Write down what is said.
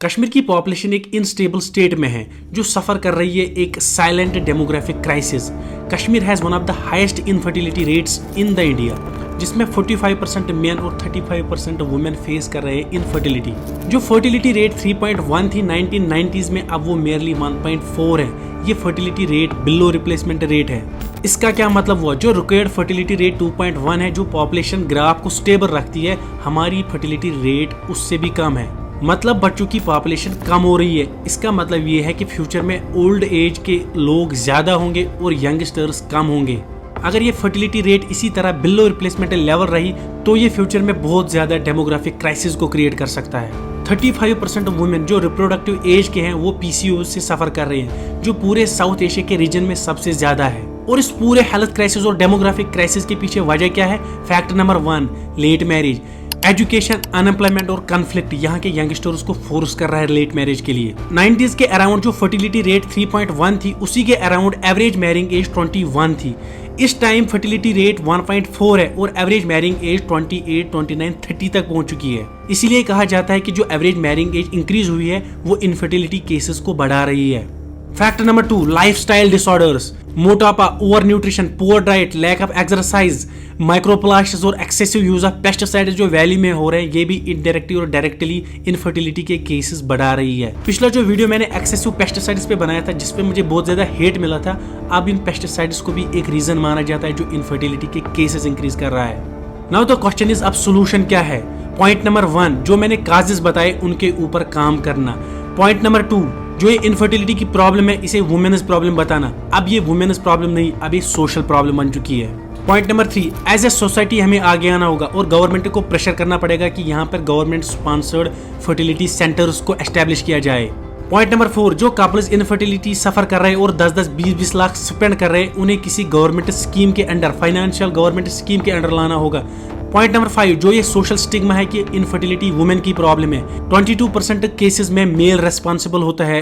कश्मीर की पॉपुलेशन एक instable state में है जो सफर कर रही है एक silent demographic crisis. Kashmir has one of the highest infertility rates in the India, जिसमें 45% मेन और 35% वुमेन फेस कर रहे हैं इनफर्टिलिटी। जो फर्टिलिटी रेट 3.1 थी 1990s में, अब वो मेयरली 1.4 है। ये fertility rate below replacement rate है। इसका क्या मतलब हुआ? जो रिक्वायर्ड फर्टिलिटी रेट 2.1 है, जो पॉपुलेशन ग्राफ को स्टेबल रखती है, हमारी फर्टिलिटी रेट उससे भी कम है। मतलब बच्चों की पॉपुलेशन कम हो रही है। इसका मतलब ये है कि फ्यूचर में ओल्ड एज के लोग ज्यादा होंगे और यंगस्टर्स कम होंगे। अगर ये फर्टिलिटी रेट इसी तरह बिलो रिप्लेसमेंट लेवल रही तो ये फ्यूचर में बहुत ज्यादा डेमोग्राफिक क्राइसिस को क्रिएट कर सकता है। 35% वुमेन जो रिप्रोडक्टिव एज के हैं वो पीसीओएस से सफर कर रहे हैं, जो पूरे साउथ एशिया के रीजन में सबसे ज्यादा है। और इस पूरे हेल्थ क्राइसिस और डेमोग्राफिक क्राइसिस के पीछे वजह क्या है? Factor number 1, late marriage. Education, unemployment और कन्फ्लिक्ट यहाँ के यंगस्टर्स को फोर्स कर रहा है लेट मैरिज के लिए। 90s के अराउंड जो फर्टिलिटी रेट 3.1 थी, उसी के अराउंड एवरेज मैरिंग एज 21 थी। इस टाइम फर्टिलिटी रेट 1.4 है और एवरेज मैरिंग एज 28, 29, 30 तक पहुंच चुकी है। इसीलिए कहा जाता है कि जो एवरेज मैरिंग एज इंक्रीज हुई है वो इनफर्टिलिटी केसेस को बढ़ा रही है। Factor number 2, lifestyle disorders. मोटापा, over nutrition, poor diet, lack of exercise, microplastics और एक्सेसिव यूज ऑफ पेस्टिसाइड्स जो वैली में हो रहे हैं, ये भी इनडायरेक्टली और डायरेक्टली इनफर्टिलिटी के केसेस बढ़ा रही है। पिछला जो वीडियो मैंने एक्सेसिव पेस्टिसाइड्स पे बनाया था, जिसपे मुझे बहुत ज्यादा हेट मिला था, अब इन पेस्टिसाइड्स को भी एक रीजन माना जाता है जो इनफर्टिलिटी के केसेस इंक्रीज कर रहा है। नाउ द क्वेश्चन इज, अब सोल्यूशन क्या है? पॉइंट नंबर 1, जो मैंने काजेस बताए उनके ऊपर काम करना। पॉइंट नंबर 2, जो ये इनफर्टिलिटी की प्रॉब्लम है इसे वुमेन्स प्रॉब्लम बताना। अब ये वुमेन्स प्रॉब्लम नहीं, अब ये सोशल प्रॉब्लम बन चुकी है। Point number 3, as a society हमें आगे आना होगा और गवर्नमेंट को प्रेशर करना पड़ेगा कि यहाँ पर गवर्नमेंट स्पॉन्सर्ड फर्टिलिटी सेंटर्स को एस्टेब्लिश किया जाए। पॉइंट नंबर 4, जो कपल्स इनफर्टिलिटी सफर कर रहे हैं और 10-10, 20-20 लाख स्पेंड कर रहे हैं, उन्हें किसी गवर्नमेंट स्कीम के अंडर, फाइनेंशियल गवर्नमेंट स्कीम के अंडर लाना होगा। पॉइंट नंबर 5, जो ये सोशल स्टिग्मा है कि इनफर्टिलिटी वुमेन की प्रॉब्लम है, 22% केसेस में मेल रेस्पॉन्सिबल होता है।